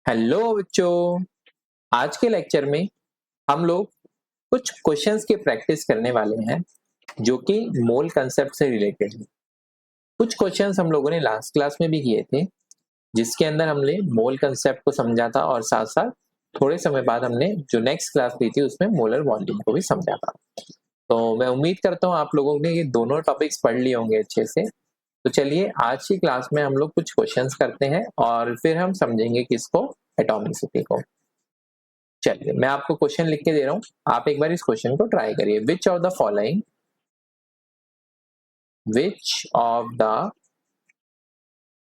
Hello बच्चों, आज के लेक्चर में हम लोग कुछ क्वेश्चंस की प्रैक्टिस करने वाले हैं जो कि मोल कंसेप्ट से रिलेटेड है। कुछ क्वेश्चंस हम लोगों ने लास्ट क्लास में भी किए थे जिसके अंदर हमने मोल कंसेप्ट को समझा था और साथ साथ थोड़े समय बाद हमने जो नेक्स्ट क्लास ली थी उसमें मोलर वॉल्यूम को भी समझा था। तो मैं उम्मीद करता हूँ आप लोगों ने ये दोनों टॉपिक्स पढ़ लिए होंगे अच्छे से। तो चलिए आज की क्लास में हम लोग कुछ क्वेश्चंस करते हैं और फिर हम समझेंगे किसको, एटॉमिसिटी को। चलिए मैं आपको क्वेश्चन लिख के दे रहा हूं, आप एक बार इस क्वेश्चन को ट्राई करिए। Which of the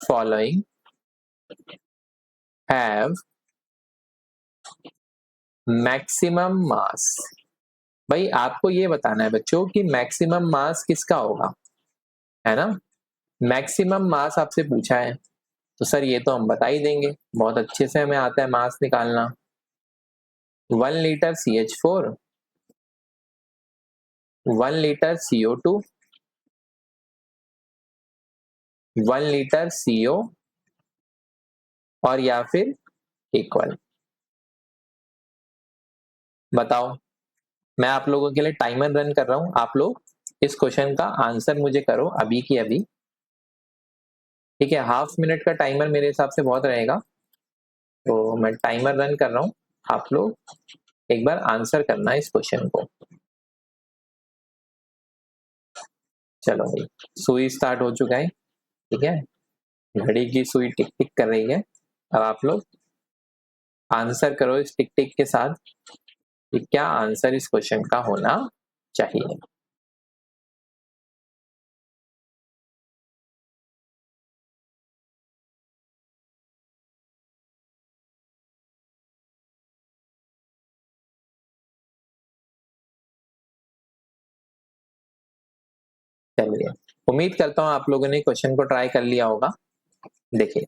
following have maximum mass. भाई आपको ये बताना है बच्चों कि मैक्सिमम मास किसका होगा, है ना। मैक्सिमम मास आपसे पूछा है तो सर ये तो हम बता ही देंगे, बहुत अच्छे से हमें आता है मास निकालना। 1 litre CH4, 1 litre CO2, 1 litre CO और या फिर इक्वल। बताओ, मैं आप लोगों के लिए टाइमर रन कर रहा हूं, आप लोग इस क्वेश्चन का आंसर मुझे करो अभी की अभी। ठीक है, हाफ मिनट का टाइमर मेरे हिसाब से बहुत रहेगा, तो मैं टाइमर रन कर रहा हूं, आप लोग एक बार आंसर करना इस क्वेश्चन को। चलो भाई, सुई स्टार्ट हो चुका है, ठीक है, घड़ी की सुई टिक टिक कर रही है। अब आप लोग आंसर करो इस टिक टिक के साथ कि क्या आंसर इस क्वेश्चन का होना चाहिए। चलिए, उम्मीद करता हूं आप लोगों ने क्वेश्चन को ट्राई कर लिया होगा। देखिए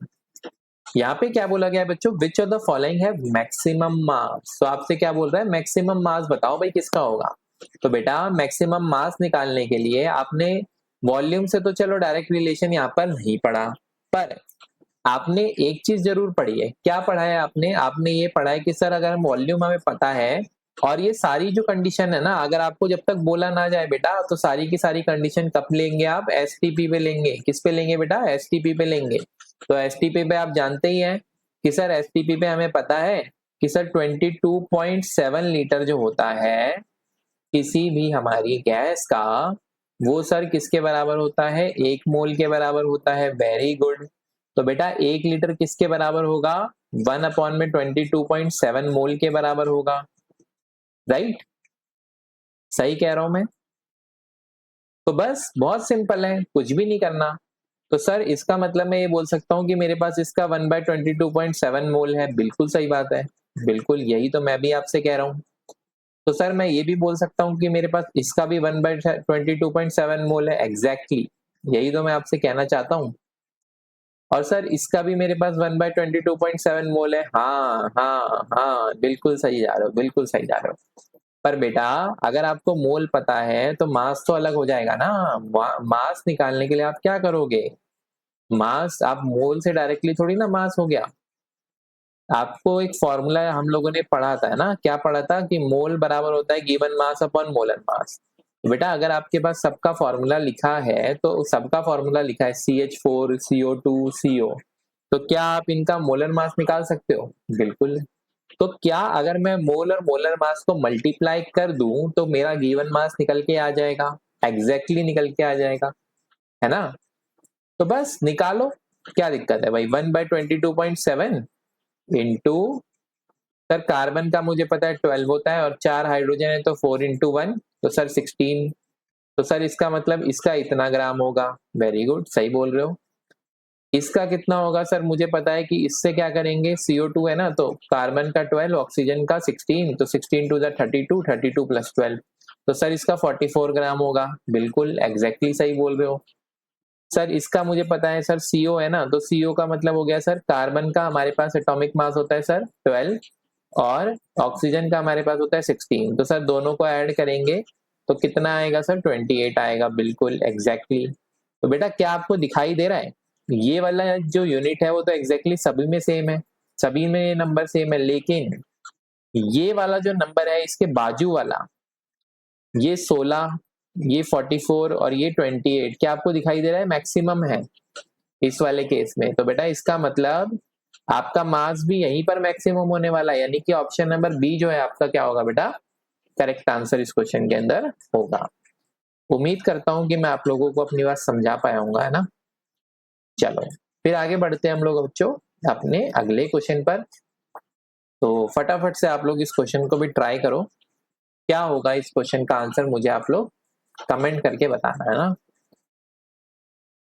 यहाँ पे क्या बोला गया है बच्चों, विच ऑफ द फॉलोइंग है मैक्सिमम मास। तो आपसे क्या बोल रहा है, मैक्सिमम मास बताओ भाई किसका होगा। तो बेटा मैक्सिमम मास निकालने के लिए आपने वॉल्यूम से तो चलो डायरेक्ट रिलेशन यहाँ पर नहीं पढ़ा, पर आपने एक चीज जरूर पढ़ी है। क्या पढ़ा है आपने, आपने ये पढ़ा है कि सर अगर वॉल्यूम हमें पता है और ये सारी जो कंडीशन है ना, अगर आपको जब तक बोला ना जाए बेटा तो सारी की सारी कंडीशन कब लेंगे आप, एसटीपी पे लेंगे। किस पे लेंगे बेटा, एसटीपी पे लेंगे। तो एसटीपी पे आप जानते ही हैं कि सर एसटीपी पे हमें पता है कि सर 22.7 लीटर जो होता है किसी भी हमारी गैस का, वो सर किसके बराबर होता है, 1 मोल के बराबर होता है। Very good. तो बेटा 1 लीटर किसके बराबर होगा, 1/22.7 मोल के बराबर होगा। राइट, सही कह रहा हूं मैं। तो बस बहुत सिंपल है, कुछ भी नहीं करना। तो सर इसका मतलब मैं ये बोल सकता हूँ कि मेरे पास इसका 1/22.7 मोल है। बिल्कुल सही बात है, बिल्कुल यही तो मैं भी आपसे कह रहा हूँ। तो सर मैं ये भी बोल सकता हूँ कि मेरे पास इसका भी 1/22.7 मोल है। एग्जैक्टली यही तो मैं आपसे कहना चाहता हूँ। और सर इसका भी मेरे पास 1/22.7 मोल है। हाँ हाँ हाँ, बिल्कुल सही जा रहे हो, बिल्कुल सही जा रहे हो। पर बेटा अगर आपको मोल पता है तो मास तो अलग हो जाएगा ना। मास निकालने के लिए आप क्या करोगे, मास आप मोल से डायरेक्टली थोड़ी ना मास हो गया। आपको एक फॉर्मूला हम लोगों ने पढ़ा था ना, क्या पढ़ा था कि मोल बराबर होता है given mass upon molar mass. बेटा अगर आपके पास सबका फॉर्मूला लिखा है तो सबका फॉर्मूला लिखा है CH4 CO2 CO, तो क्या आप इनका मोलर मास निकाल सकते हो, बिल्कुल। तो क्या अगर मैं मोल और मोलर मास को मल्टीप्लाई कर दूं तो मेरा गिवन मास निकल के आ जाएगा, एग्जैक्टली निकल के आ जाएगा, है ना। तो बस निकालो, क्या दिक्कत है भाई। 1/22.7 इंटू, सर कार्बन का मुझे पता है 12 होता है और 4 हाइड्रोजन है तो 4 इंटू 1, तो सर 16। तो सर इसका मतलब इसका इतना ग्राम होगा। वेरी गुड, सही बोल रहे हो। इसका कितना होगा सर, मुझे पता है कि इससे क्या करेंगे, CO2 है ना, तो कार्बन का 12, ऑक्सीजन का 16, तो 16 टू 32, 32 प्लस 12, तो सर इसका 44 ग्राम होगा। बिल्कुल एग्जैक्टली सही बोल रहे हो। सर इसका मुझे पता है सर CO है ना, तो CO का मतलब हो गया सर, कार्बन का हमारे पास एटॉमिक मास होता है सर 12 और ऑक्सीजन का हमारे पास होता है 16, तो सर दोनों को ऐड करेंगे तो कितना आएगा सर, 28 आएगा। बिल्कुल एग्जैक्टली। तो बेटा क्या आपको दिखाई दे रहा है, ये वाला जो यूनिट है वो तो एग्जैक्टली सभी में सेम है। सभी में ये नंबर सेम है, लेकिन ये वाला जो नंबर है इसके बाजू वाला, ये 16, ये 44 और ये 28 क्या आपको दिखाई दे रहा है मैक्सिमम है इस वाले केस में। तो बेटा इसका मतलब आपका मास भी यहीं पर मैक्सिमम होने वाला है, यानी कि ऑप्शन नंबर बी जो है आपका क्या होगा बेटा, करेक्ट आंसर इस क्वेश्चन के अंदर होगा। उम्मीद करता हूं कि मैं आप लोगों को अपनी बात समझा पाया हूँ, है ना। चलो फिर आगे बढ़ते हैं हम लोग बच्चों अपने अगले क्वेश्चन पर। तो फटाफट से आप लोग इस क्वेश्चन को भी ट्राई करो, क्या होगा इस क्वेश्चन का आंसर मुझे आप लोग कमेंट करके बताना, है ना।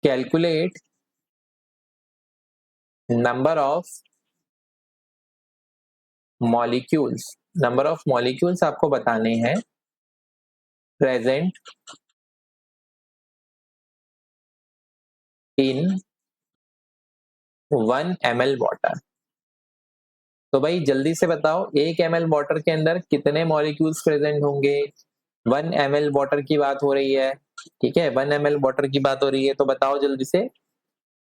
Calculate number of molecules, number of molecules आपको बताने हैं प्रेजेंट इन 1 ml वाटर। तो भाई जल्दी से बताओ 1 ml वाटर के अंदर कितने मॉलिक्यूल्स प्रेजेंट होंगे। 1 ml वाटर की बात हो रही है, ठीक है, 1 ml वाटर की बात हो रही है, तो बताओ जल्दी से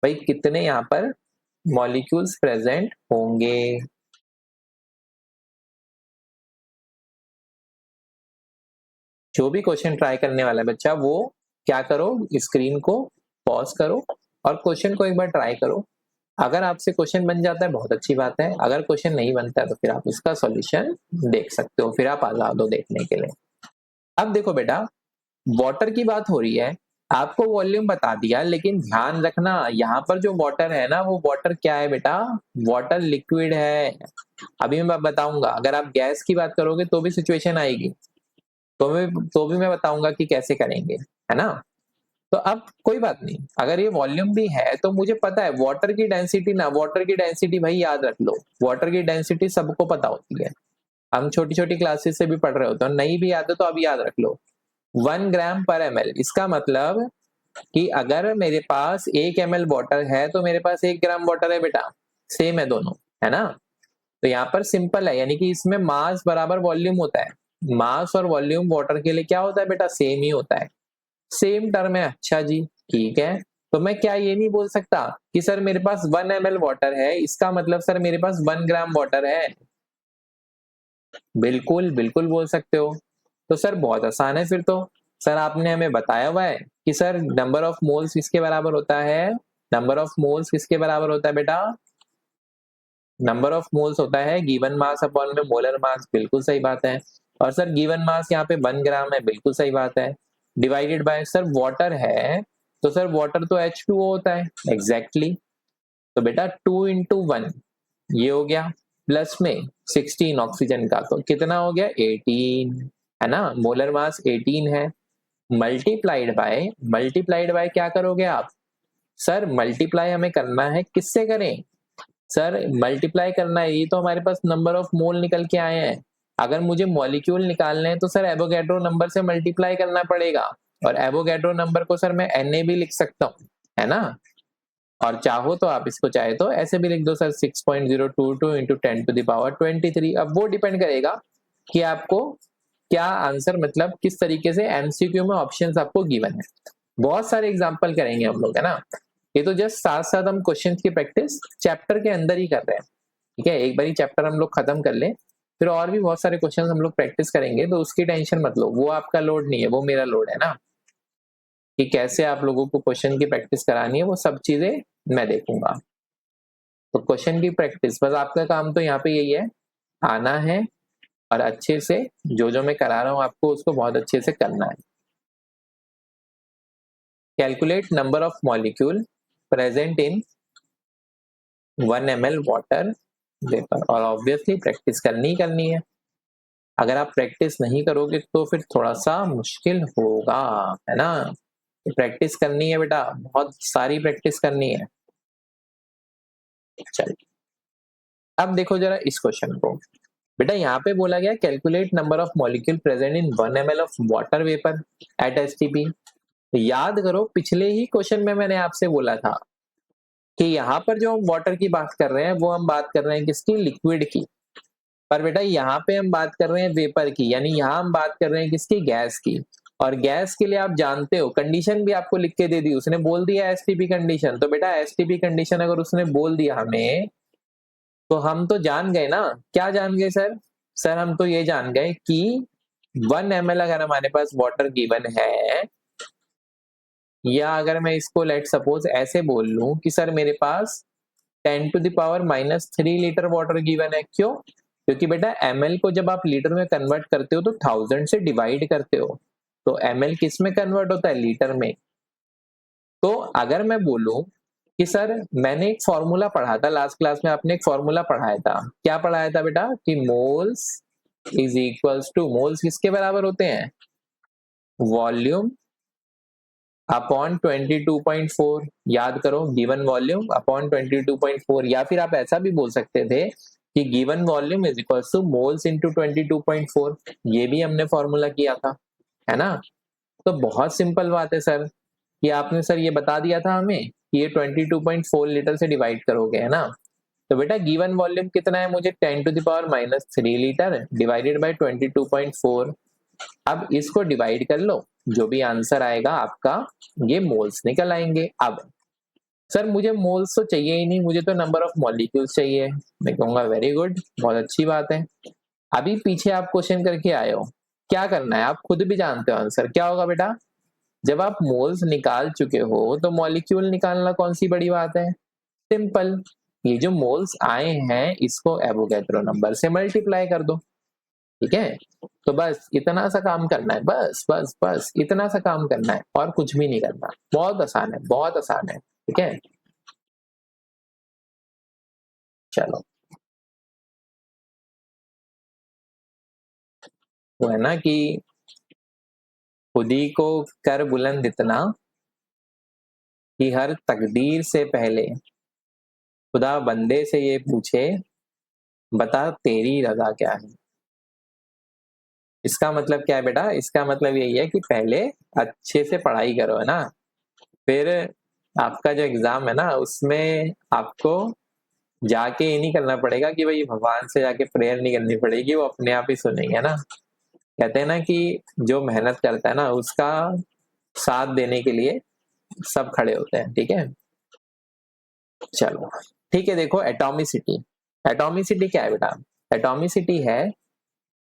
भाई कितने यहाँ पर मॉलिक्यूल्स प्रेजेंट होंगे। जो भी क्वेश्चन ट्राई करने वाला है बच्चा वो क्या करो, स्क्रीन को पॉज करो और क्वेश्चन को एक बार ट्राई करो। अगर आपसे क्वेश्चन बन जाता है बहुत अच्छी बात है, अगर क्वेश्चन नहीं बनता है तो फिर आप उसका सॉल्यूशन देख सकते हो, फिर आप आजाद हो देखने के लिए। अब देखो बेटा वाटर की बात हो रही है, आपको वॉल्यूम बता दिया, लेकिन ध्यान रखना यहाँ पर जो वाटर है ना वो वाटर क्या है बेटा, वाटर लिक्विड है। अभी मैं बताऊंगा, अगर आप गैस की बात करोगे तो भी सिचुएशन आएगी, तो भी मैं बताऊंगा कि कैसे करेंगे, है ना। तो अब कोई बात नहीं, अगर ये वॉल्यूम भी है तो मुझे पता है वाटर की डेंसिटी ना, वाटर की डेंसिटी भाई याद रख लो, वाटर की डेंसिटी सबको पता होती है, हम छोटी छोटी क्लासेस से भी पढ़ रहे होते हैं, नहीं भी याद है तो अब याद रख लो 1 ग्राम पर ml। इसका मतलब कि अगर मेरे पास 1 ml वाटर है तो मेरे पास 1 ग्राम वाटर है बेटा, सेम है दोनों, है ना। तो यहाँ पर सिंपल है, यानी कि इसमें मास बराबर वॉल्यूम होता है, मास और वॉल्यूम वाटर के लिए क्या होता है बेटा, सेम ही होता है, सेम टर्म है। अच्छा जी ठीक है, तो मैं क्या ये नहीं बोल सकता कि सर मेरे पास 1 ml वाटर है इसका मतलब सर मेरे पास 1 ग्राम वाटर है, बिल्कुल बिल्कुल बोल सकते हो। तो सर बहुत आसान है फिर तो, सर आपने हमें बताया हुआ है कि सर नंबर ऑफ मोल्स किसके बराबर होता है, नंबर ऑफ मोल्स किसके बराबर होता है बेटा, नंबर ऑफ मोल्स होता है गिवन मास अपॉन में मोलर मास, बिल्कुल सही बात है। और सर गिवन मास यहाँ पे 1 ग्राम है, बिल्कुल सही बात है, डिवाइडेड बाय सर वाटर है, तो सर वाटर तो H2O होता है, एग्जैक्टली तो बेटा 2 इंटू 1 ये हो गया, प्लस में 16 ऑक्सीजन का, तो कितना हो गया 18, है ना, मोलर मास 18 है, मल्टीप्लाइड बाय क्या करोगे आप, सर मल्टीप्लाई हमें करना है, किससे करें सर, मल्टीप्लाई करना है, ये तो हमारे पास नंबर ऑफ मोल निकल के आए हैं, अगर मुझे मॉलिक्यूल निकालने हैं तो सर एवोगैड्रो नंबर से मल्टीप्लाई करना पड़ेगा, और एवोगैड्रो नंबर को सर मैं Na भी लिख सकता हूँ, है ना। और चाहो तो आप इसको चाहे तो ऐसे भी लिख दो सर 6.022 इंटू 10⁻23। अब वो डिपेंड करेगा कि आपको क्या आंसर, मतलब किस तरीके से एमसीक्यू में ऑप्शंस आपको गिवन है। बहुत सारे एग्जांपल करेंगे हम लोग, है ना। ये तो जस्ट साथ साथ हम क्वेश्चन की प्रैक्टिस चैप्टर के अंदर ही कर रहे हैं, ठीक है, एक बार चैप्टर हम लोग खत्म कर लें फिर और भी बहुत सारे क्वेश्चन हम लोग प्रैक्टिस करेंगे, तो उसकी टेंशन मत लो, वो आपका लोड नहीं है, वो मेरा लोड है ना, कि कैसे आप लोगों को क्वेश्चन की प्रैक्टिस करानी है, वो सब चीजें मैं देखूंगा। तो क्वेश्चन की प्रैक्टिस बस आपका काम तो यहाँ पे यही है, आना है और अच्छे से जो जो मैं करा रहा हूँ आपको उसको बहुत अच्छे से करना है। Calculate number of molecule present in 1 ml water vapour, और ऑब्वियसली प्रैक्टिस करनी ही करनी है, अगर आप प्रैक्टिस नहीं करोगे तो फिर थोड़ा सा मुश्किल होगा, है ना। प्रैक्टिस करनी है बेटा, बहुत सारी प्रैक्टिस करनी है। चलिए अब देखो जरा इस क्वेश्चन को, बेटा यहाँ पे बोला गया calculate number of molecule present in 1 ml of water vapour eight STP. याद करो पिछले ही क्वेश्चन में मैंने आपसे बोला था कि यहाँ पर जो हम वाटर की बात कर रहे हैं वो हम बात कर रहे हैं किसकी, लिक्विड की, पर बेटा यहाँ पे हम बात कर रहे हैं वेपर की, यानी यहाँ हम बात कर रहे हैं किसकी, गैस की। और गैस के लिए आप जानते हो कंडीशन भी आपको लिख के दे दी, उसने बोल दिया एसटीपी कंडीशन, तो बेटा एसटीपी कंडीशन अगर उसने बोल दिया हमें तो हम तो जान गए ना, क्या जान गए सर? सर हम तो ये जान गए कि 1 ml अगर हमारे पास वाटर गिवन है, या अगर मैं इसको लेट सपोज ऐसे बोल लूं कि सर मेरे पास 10⁻³ लीटर वाटर गिवन है। क्यों? क्योंकि बेटा ml को जब आप लीटर में कन्वर्ट करते हो तो 1000 से डिवाइड करते हो, तो ml किस में कन्वर्ट होता है? लीटर में। तो अगर मैं बोलूं कि सर मैंने एक फॉर्मूला पढ़ा था लास्ट क्लास में, आपने एक फॉर्मूला पढ़ाया था, क्या पढ़ाया था बेटा? कि moles is equals to, moles किसके बराबर होते हैं? Volume upon 22.4। याद करो, गिवन वॉल्यूम अपॉन 22.4, या फिर आप ऐसा भी बोल सकते थे कि given volume is equals to moles into 22.4। ये भी हमने फॉर्मूला किया था, है ना? तो बहुत सिंपल बात है सर, कि आपने सर ये बता दिया था हमें कि ये 22.4 लीटर से डिवाइड करोगे, है ना? तो बेटा गिवन वॉल्यूम कितना है मुझे? 10⁻³ लीटर डिवाइडेड बाय 22.4। अब इसको डिवाइड कर लो, जो भी आंसर आएगा आपका ये मोल्स निकल आएंगे। अब सर मुझे मोल्स तो चाहिए ही नहीं, मुझे तो नंबर ऑफ मॉलिक्यूल्स चाहिए। मैं कहूंगा वेरी गुड, बहुत अच्छी बात है। अभी पीछे आप क्वेश्चन करके आए हो, क्या करना है आप खुद भी जानते हो आंसर क्या होगा बेटा। जब आप मोल्स निकाल चुके हो तो मॉलिक्यूल निकालना कौन सी बड़ी बात है? सिंपल, ये जो मोल्स आए हैं इसको एवोगैड्रो नंबर से मल्टीप्लाई कर दो, ठीक है? तो बस इतना सा काम करना है, बस बस बस इतना सा काम करना है, और कुछ भी नहीं करना। बहुत आसान है, बहुत आसान है, ठीक है? चलो, वो है ना कि खुदी को कर बुलंद इतना कि हर तकदीर से पहले खुदा बंदे से ये पूछे, बता तेरी रजा क्या है। इसका मतलब क्या है बेटा? इसका मतलब यही है कि पहले अच्छे से पढ़ाई करो, है ना? फिर आपका जो एग्जाम है ना उसमें आपको जाके ये नहीं करना पड़ेगा कि भाई भगवान से जाके प्रेयर नहीं करनी पड़ेगी, वो अपने आप ही सुनेंगे, है ना? कहते हैं ना कि जो मेहनत करता है ना उसका साथ देने के लिए सब खड़े होते हैं, ठीक है? चलो ठीक है, देखो एटॉमिसिटी। एटॉमिसिटी क्या है बेटा? एटॉमिसिटी है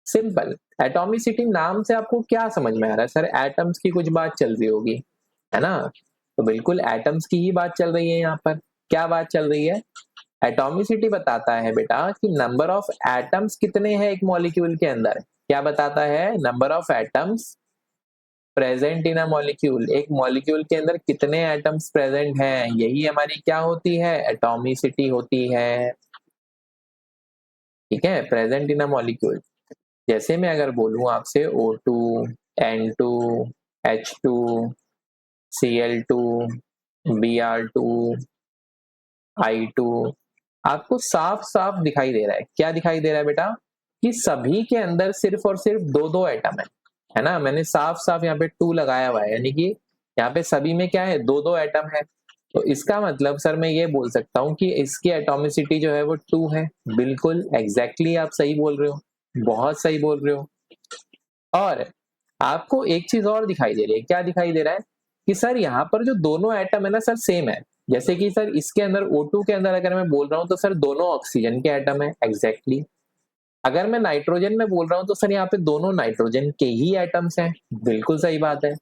सिंपल। एटॉमिसिटी नाम से आपको क्या समझ में आ रहा है? सर एटम्स की कुछ बात चल रही होगी, है ना? तो बिल्कुल एटम्स की ही बात चल रही है यहाँ पर। क्या बात चल रही है? एटॉमिसिटी बताता है बेटा कि नंबर ऑफ एटम्स कितने हैं एक मॉलिक्यूल के अंदर। क्या बताता है? Number of atoms present in a molecule. एक मॉलिक्यूल के अंदर कितने एटम्स प्रेजेंट हैं, यही हमारी क्या होती है? एटॉमिसिटी होती है, ठीक है? Present in a molecule. जैसे मैं अगर बोलूं आपसे O2, N2, H2, Cl2, Br2, I2, आपको साफ साफ दिखाई दे रहा है। क्या दिखाई दे रहा है बेटा? कि सभी के अंदर सिर्फ और सिर्फ दो दो एटम है ना? मैंने साफ साफ यहाँ पे 2 लगाया हुआ है, यानी कि यहाँ पे सभी में क्या है? दो दो एटम है। तो इसका मतलब सर मैं ये बोल सकता हूँ कि इसकी एटॉमिसिटी जो है वो 2 है। बिल्कुल एग्जैक्टली आप सही बोल रहे हो, बहुत सही बोल रहे हो। और आपको एक चीज और दिखाई दे रही है। क्या दिखाई दे रहा है? कि सर यहाँ पर जो दोनों एटम है ना सर सेम है। जैसे कि सर इसके अंदर O2 के अंदर अगर मैं बोल रहा हूँ तो सर दोनों ऑक्सीजन के एटम है, एग्जैक्टली। अगर मैं नाइट्रोजन में बोल रहा हूँ तो सर यहाँ पे दोनों नाइट्रोजन के ही एटम्स हैं, बिल्कुल सही बात है।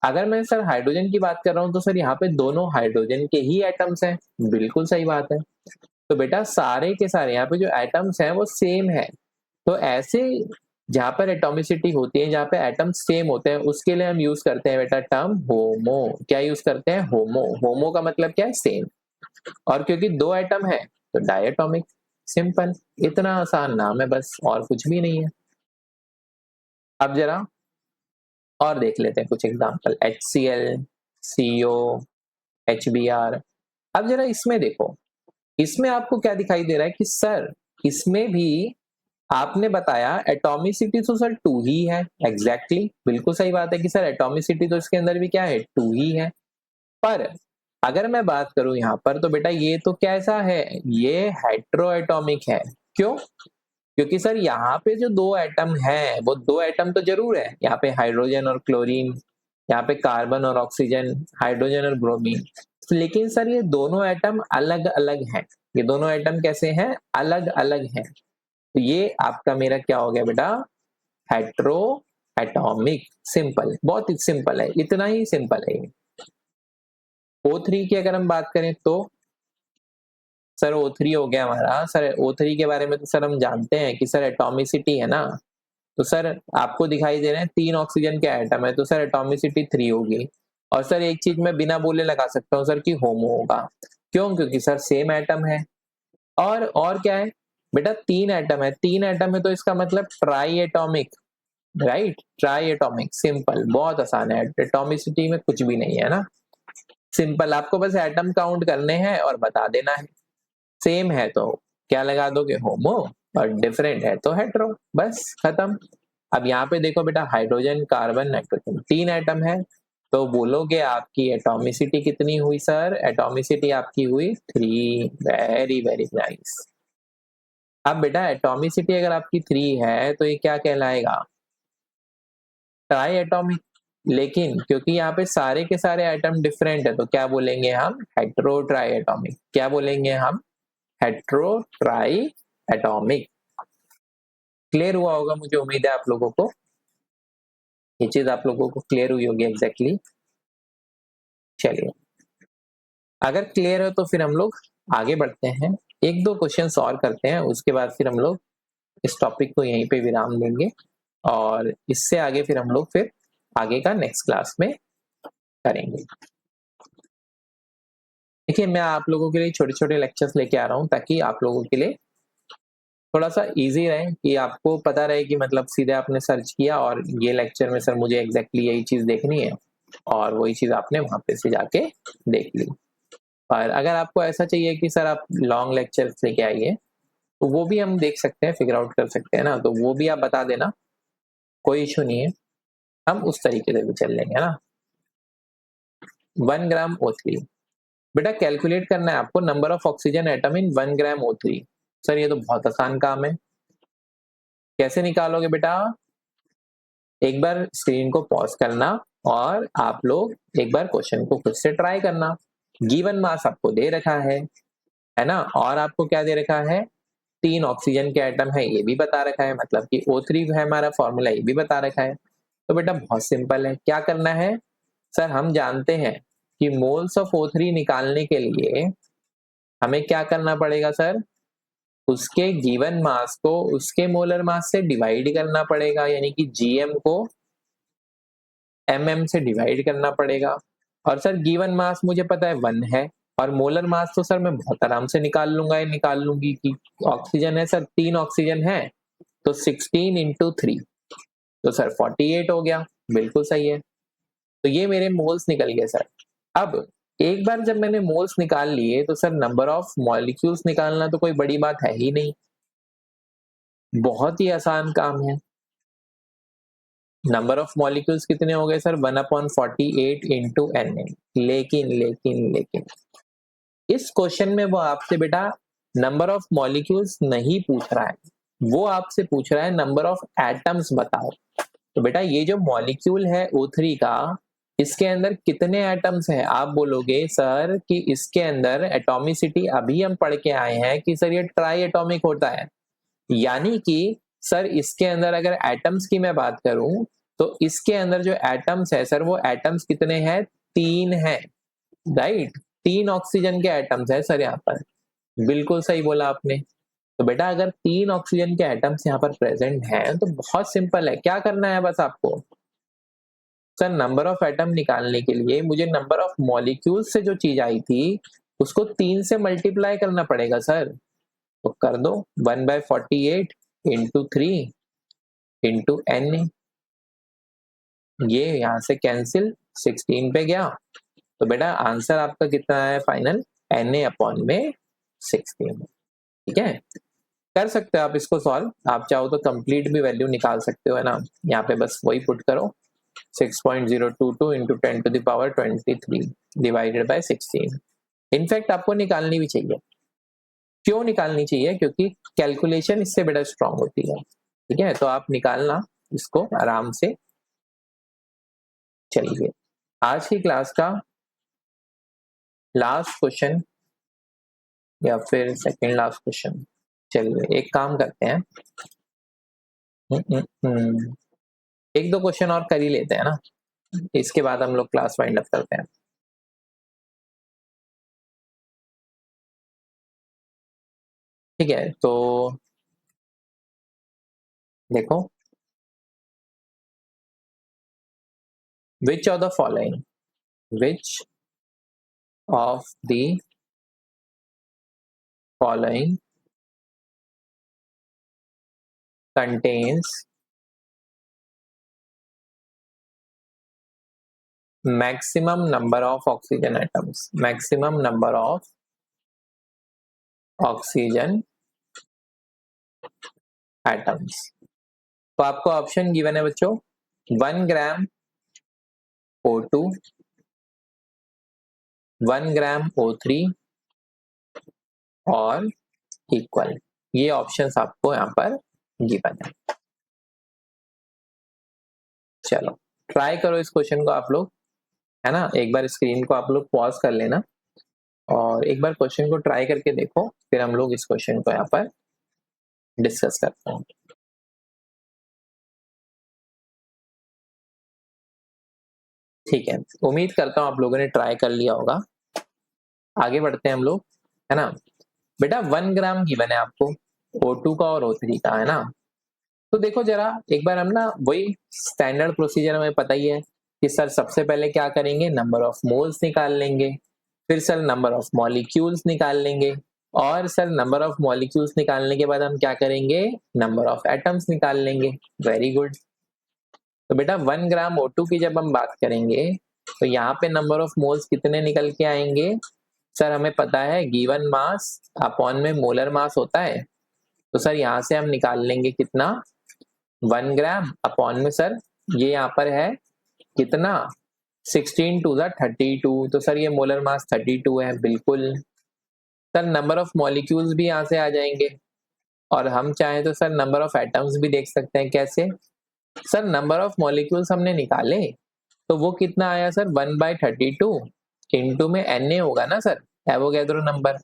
अगर मैं सर हाइड्रोजन की बात कर रहा हूँ तो सर यहाँ पे दोनों हाइड्रोजन के ही एटम्स हैं, बिल्कुल सही बात है। तो बेटा सारे के सारे यहाँ पे जो एटम्स हैं वो सेम है। तो ऐसे जहां पर एटॉमिसिटी होती है, जहां पे एटम सेम होते हैं, उसके लिए हम यूज करते हैं बेटा टर्म होमो। क्या यूज करते हैं? होमो। होमो का मतलब क्या है? सेम। और क्योंकि दो एटम है तो डायटोमिक। सिंपल, इतना आसान नाम है बस, और कुछ भी नहीं है। अब जरा और देख लेते हैं कुछ एग्जांपल। HCl, CO, HBr। अब जरा इसमें देखो, इसमें आपको क्या दिखाई दे रहा है? कि सर इसमें भी आपने बताया एटॉमिसिटी तो सर 2 ही है, एग्जैक्टली बिल्कुल सही बात है कि सर एटॉमिसिटी तो इसके अंदर भी क्या है? 2 ही है। पर अगर मैं बात करूं यहाँ पर तो बेटा ये तो कैसा है? ये हेट्रोएटॉमिक है। क्यों? क्योंकि सर यहाँ पे जो दो एटम है वो दो एटम तो जरूर है, यहाँ पे हाइड्रोजन और क्लोरीन, यहाँ पे कार्बन और ऑक्सीजन, हाइड्रोजन और ब्रोमीन। लेकिन सर ये दोनों एटम अलग अलग हैं। ये दोनों एटम कैसे हैं, अलग अलग हैं। तो ये आपका मेरा क्या हो गया बेटा, हेट्रो एटॉमिक। सिंपल, बहुत ही सिंपल है, इतना ही सिंपल है। O3 की अगर हम बात करें तो सर O3 हो गया हमारा। सर O3 के बारे में तो सर हम जानते हैं कि सर एटॉमिसिटी है ना, तो सर आपको दिखाई दे रहे हैं 3 ऑक्सीजन के एटम है, तो सर एटॉमिसिटी 3 होगी। और सर एक चीज मैं बिना बोले लगा सकता हूँ सर कि होमो होगा। क्यों, क्योंकि सर सेम एटम है। और क्या है बेटा, 3 एटम है, 3 एटम है तो इसका मतलब try atomic, right, try atomic. Simple, बहुत आसान है, एटॉमिसिटी में कुछ भी नहीं है ना। सिंपल, आपको बस एटम काउंट करने हैं और बता देना है। सेम है तो क्या लगा दोगे, होमो, और डिफरेंट है तो हेट्रो, बस खत्म। अब यहाँ पे देखो बेटा, हाइड्रोजन कार्बन नाइट्रोजन 3 एटम है, तो बोलोगे आपकी एटॉमिसिटी कितनी हुई सर, एटॉमिसिटी आपकी हुई 3। Very very nice. अब बेटा एटॉमिसिटी अगर आपकी 3 है तो ये क्या कहलाएगा, ट्राई एटॉमिक। लेकिन क्योंकि यहाँ पे सारे के सारे एटम डिफरेंट है तो क्या बोलेंगे हम, हेट्रो ट्राई एटॉमिक। क्या बोलेंगे हम, हेट्रो ट्राई एटॉमिक। क्लियर हुआ होगा, मुझे उम्मीद है आप लोगों को ये चीज आप लोगों को क्लियर हुई होगी एग्जैक्टली। चलिए, अगर क्लियर है तो फिर हम लोग आगे बढ़ते हैं, एक दो क्वेश्चन और करते हैं, उसके बाद फिर हम लोग इस टॉपिक को यहीं पे विराम देंगे और इससे आगे फिर हम लोग फिर आगे का नेक्स्ट क्लास में करेंगे। देखिए, मैं आप लोगों के लिए छोटे छोटे लेक्चर्स लेके आ रहा हूँ ताकि आप लोगों के लिए थोड़ा सा इजी रहे, कि आपको पता रहे कि मतलब सीधे आपने सर्च किया और ये लेक्चर में सर मुझे एग्जैक्टली यही चीज देखनी है और वही चीज आपने वहां पे से जाके देख ली। और अगर आपको ऐसा चाहिए कि सर आप लॉन्ग लेक्चर्स लेके आइए तो वो भी हम देख सकते हैं, फिगर आउट कर सकते हैं ना, तो वो भी आप बता देना, कोई इशू नहीं है, हम उस तरीके से भी चल लेंगे ना। 1 ग्राम O3 बेटा कैलकुलेट करना है आपको, number of oxygen atom in 1 gram O3। Sir ये तो बहुत आसान काम है, कैसे निकालोगे बेटा, एक बार स्क्रीन को पॉज करना और आप लोग एक बार क्वेश्चन को खुद से ट्राई करना। गिवन मास आपको दे रखा है ना, और आपको क्या दे रखा है, 3 ऑक्सीजन के एटम है ये भी बता रखा है, मतलब कि O3 है हमारा फॉर्मूला ये भी बता रखा है। तो बेटा बहुत सिंपल है, क्या करना है सर, हम जानते हैं कि मोल्स ऑफ O3 निकालने के लिए हमें क्या करना पड़ेगा सर, उसके गिवन मास को उसके मोलर मास से डिवाइड करना पड़ेगा, यानी कि जीएम को एमएम से डिवाइड करना पड़ेगा। और सर गिवन मास मुझे पता है 1 है, और मोलर मास तो सर मैं बहुत आराम से निकाल लूंगा, या निकाल लूंगी कि ऑक्सीजन है सर, 3 ऑक्सीजन है तो 16 इंटू 3, तो सर 48 हो गया, बिल्कुल सही है। तो ये मेरे मोल्स निकल गए सर। अब एक बार जब मैंने मोल्स निकाल लिए तो सर नंबर ऑफ मॉलिक्यूल्स निकालना तो कोई बड़ी बात है ही नहीं, बहुत ही आसान काम है। नंबर ऑफ मॉलिक्यूल्स कितने हो गए सर, 1/48 इंटू एन। लेकिन इस क्वेश्चन में वो आपसे बेटा नंबर ऑफ मॉलिक्यूल्स नहीं पूछ रहा है, वो आपसे पूछ रहा है नंबर ऑफ एटम्स बताओ। तो बेटा ये जो मॉलिक्यूल है O3 का, इसके अंदर कितने एटम्स हैं, आप बोलोगे सर कि इसके अंदर एटॉमिसिटी अभी हम पढ़ के आए हैं कि सर ये ट्राई एटॉमिक होता है, यानी कि सर इसके अंदर अगर एटम्स की मैं बात करूं तो इसके अंदर जो एटम्स है सर, वो एटम्स कितने हैं, 3 हैं, राइट, 3 ऑक्सीजन के एटम्स है सर यहाँ पर, बिल्कुल सही बोला आपने। तो बेटा अगर 3 ऑक्सीजन के एटम्स यहाँ पर प्रेजेंट हैं तो बहुत सिंपल है, क्या करना है बस आपको, सर नंबर ऑफ एटम निकालने के लिए मुझे नंबर ऑफ मॉलिक्यूल से जो चीज आई थी उसको 3 से मल्टीप्लाई करना पड़ेगा सर। तो कर दो 1/48 इंटू 3 इंटू एन, ये यहां से कैंसिल, 16 पे गया, तो बेटा आंसर आपका कितना है फाइनल, Na/16। ठीक है, कर सकते हो आप इसको सॉल्व, आप चाहो तो कंप्लीट भी वैल्यू निकाल सकते हो, है ना, यहाँ पे बस वही पुट करो, 6.022 इंटू 10⁻23 डिवाइडेड बाय 16। इनफैक्ट आपको निकालनी भी चाहिए, क्यों निकालनी चाहिए, क्योंकि कैलकुलेशन इससे बड़ा स्ट्रांग होती है। ठीक है, तो आप निकालना इसको आराम से। चलिए, आज की क्लास का लास्ट क्वेश्चन या फिर सेकंड लास्ट क्वेश्चन? चलिए एक काम करते हैं, एक दो क्वेश्चन और कर ही लेते हैं ना, इसके बाद हम लोग क्लास वाइंड अप करते हैं। ठीक है, तो देखो, which of the following, which of the following contains maximum number of oxygen atoms, maximum number of oxygen atoms? तो आपको ऑप्शन गिवन है बच्चों, 1 ग्राम O2, 1 ग्राम O3 और इक्वल। ये ऑप्शंस आपको यहाँ पर गिवन है। चलो ट्राई करो इस क्वेश्चन को आप लोग, है ना। एक बार स्क्रीन को आप लोग पॉज कर लेना और एक बार क्वेश्चन को ट्राई करके देखो, फिर हम लोग इस क्वेश्चन को यहाँ पर डिस्कस करते हैं। ठीक है, उम्मीद करता हूँ आप लोगों ने ट्राई कर लिया होगा। आगे बढ़ते हैं हम लोग, है ना। बेटा 1 ग्राम गिवन है आपको O2 का और O3 का, है ना। तो देखो जरा एक बार हम ना वही स्टैंडर्ड प्रोसीजर हमें पता ही है कि सर सबसे पहले क्या करेंगे, नंबर ऑफ मोल्स निकाल लेंगे, फिर सर नंबर ऑफ मॉलिक्यूल्स निकाल लेंगे, और सर नंबर ऑफ मॉलिक्यूल्स निकालने के बाद हम क्या करेंगे, नंबर ऑफ एटम्स निकाल लेंगे। Very good. तो बेटा 1 ग्राम O2 की जब हम बात करेंगे तो यहाँ पे नंबर ऑफ मोल्स कितने निकल के आएंगे, सर हमें पता है गिवन मास अपॉन में मोलर मास होता है, तो सर यहाँ से हम निकाल लेंगे कितना, 1 ग्राम अपॉन में सर ये यहाँ पर है कितना, 16 टू 32, तो सर ये मोलर मास 32 है बिल्कुल। सर नंबर ऑफ मॉलिक्यूल्स भी यहाँ से आ जाएंगे, और हम चाहें तो सर नंबर ऑफ एटम्स भी देख सकते हैं। कैसे, सर नंबर ऑफ मॉलिक्यूल्स हमने निकाले तो वो कितना आया सर, 1/32 इंटू में Na होगा ना सर, एवोगैड्रो नंबर।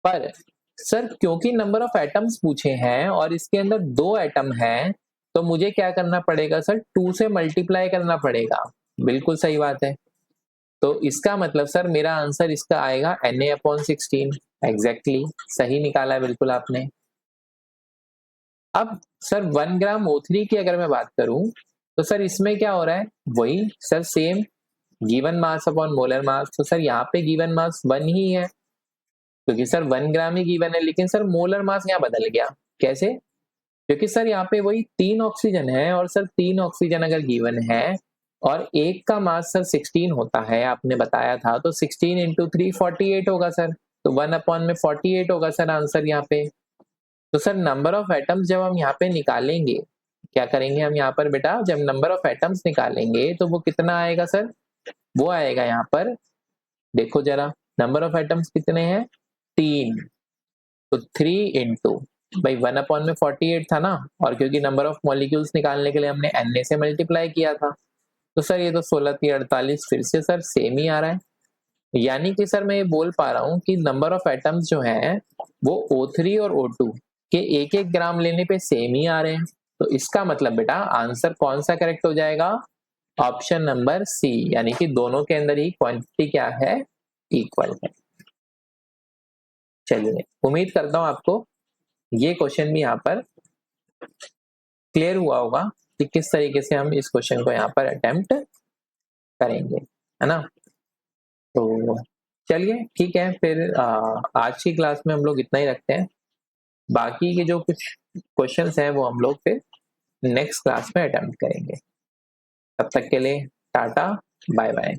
पर सर क्योंकि नंबर ऑफ एटम्स पूछे हैं और इसके अंदर 2 एटम हैं, तो मुझे क्या करना पड़ेगा सर, 2 से मल्टीप्लाई करना पड़ेगा। बिल्कुल सही बात है। तो इसका मतलब सर मेरा आंसर इसका आएगा Na/16। एग्जैक्टली सही निकाला है बिल्कुल आपने। अब सर 1 ग्राम O3 की अगर मैं बात करूं तो सर इसमें क्या हो रहा है, वही sir same given mass upon molar mass. तो सर यहाँ पे गिवन मास 1 ही है, क्योंकि सर 1 ग्राम ही गिवन है, लेकिन सर मोलर मास यहाँ बदल गया। कैसे, क्योंकि सर यहाँ पे वही 3 ऑक्सीजन है, और सर 3 ऑक्सीजन अगर गिवन है और एक का मास सर 16 होता है, आपने बताया था, तो 16 इंटू 3 48 होगा सर, तो 1 अपॉन में 48 होगा सर आंसर यहाँ पे। तो सर नंबर ऑफ एटम्स जब हम यहाँ पे निकालेंगे, क्या करेंगे हम यहाँ पर बेटा, जब नंबर ऑफ एटम्स निकालेंगे तो वो कितना आएगा सर, वो आएगा यहाँ पर, देखो जरा नंबर ऑफ एटम्स कितने हैं, 3, तो 3 इंटू भाई 1 अपॉन में 48 था ना, और क्योंकि नंबर ऑफ मॉलिक्यूल्स निकालने के लिए हमने Na से मल्टीप्लाई किया था, तो सर ये तो 16×3 = 48, फिर से सर सेम ही आ रहा है। यानी कि सर मैं ये बोल पा रहा हूँ कि नंबर ऑफ एटम्स जो हैं वो O3 और O2 के 1-1 ग्राम लेने पे सेम ही आ रहे हैं। तो इसका मतलब बेटा आंसर कौन सा करेक्ट हो जाएगा, ऑप्शन नंबर सी, यानी कि दोनों के अंदर ही क्वांटिटी क्या है, इक्वल है। चलिए उम्मीद करता हूं आपको ये क्वेश्चन भी यहाँ पर क्लियर हुआ होगा कि किस तरीके से हम इस क्वेश्चन को यहाँ पर अटेम्प्ट करेंगे, है ना। तो चलिए ठीक है, फिर आज की क्लास में हम लोग इतना ही रखते हैं। बाकी के जो कुछ क्वेश्चंस हैं वो हम लोग फिर नेक्स्ट क्लास में अटेम्प्ट करेंगे। तब तक के लिए टाटा बाय बाय।